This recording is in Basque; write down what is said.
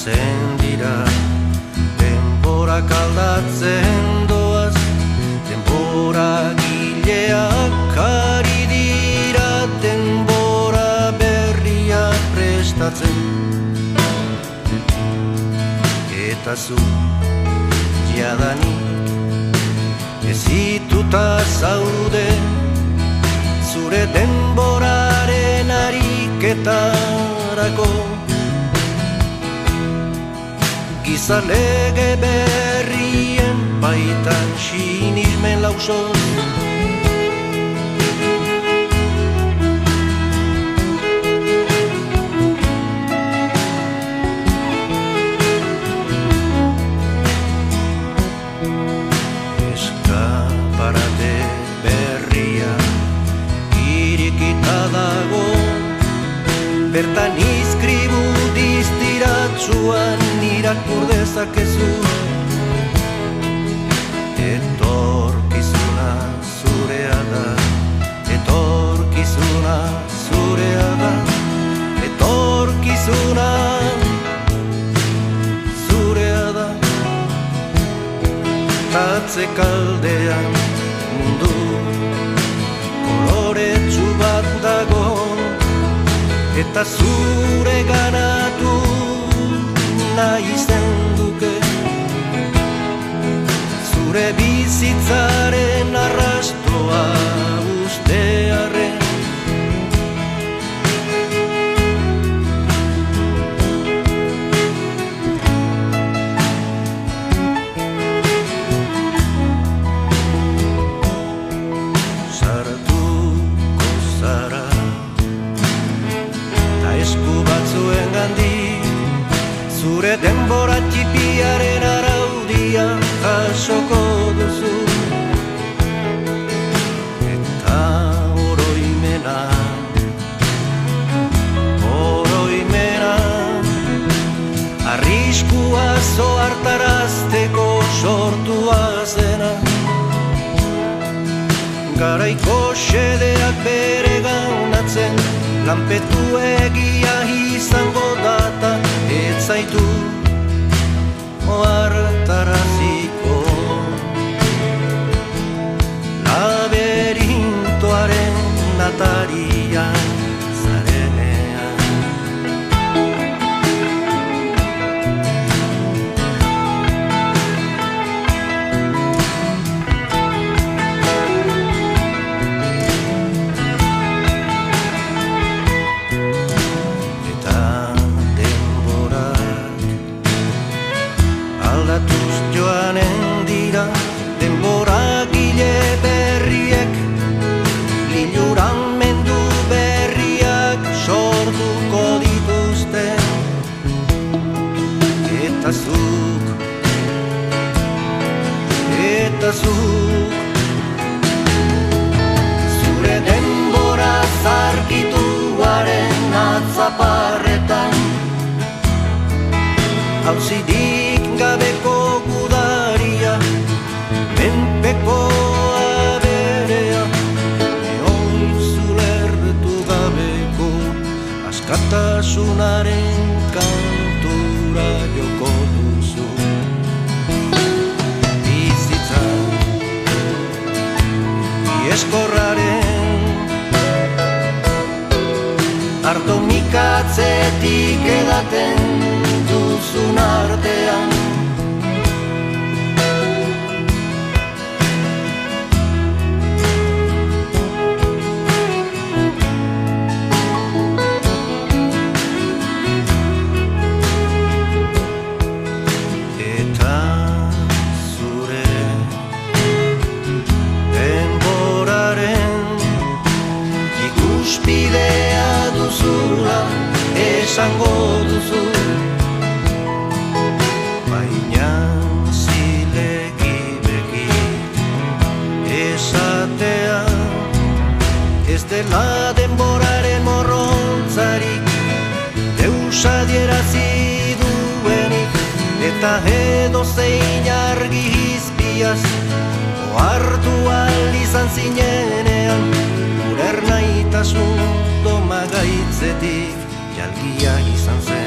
pasatzen dira, denborak aldatzen doaz, denbora gileak ari dira, denbora berria prestatzen. Eta zu jadanik ezituta zaude, zure denboraren ariketarako. Giza lege berrien baitan sinismen lausoz, eskaparate berria irikita dago, bertan izkribu distiratsuan irakur dezakezu. Etorkizuna zurea da, etorkizuna zurea da, etorkizuna zurea da. Atzekaldean mundu koloretsu bat dago, eta zure ganatu nahi zenduke, zure bizitzaren arrastoa ustearren. Sartuko zara ta esku batzuen gandik, zure denbora txipiaren araudia jasoko duzu. Eta oroimena, oroimena, arriskua zoartarazteko sortua zena. Garaiko xedeak bere gaunatzen, lanpetu egia izango data, ez zaitu ohartaraziko. Laberintoaren atarian zarenean. Aldatuz joanen dira, denbora gile berriek, liluran mendu berriak sortuko dituzte. Eta zuk, zure denbora zarkituaren atzaparretan, hauzidik gabeko gudaria, menpeko aberea, eoizulertu gabeko askatasunaren kantura joko duzu. Bizitza ieskorraren ardo mikatzetik edaten duzun artean. Eta zure denboraren ikuspidea duzula esango duzu. Baina zilegi begi esatea, ez dela denboraren morrontzarik, deus adierazi duenik, eta edozein argi izpiaz ohartu ahal izan zinenean, gure ernaitasun domagaitzetik jalgia izan zen.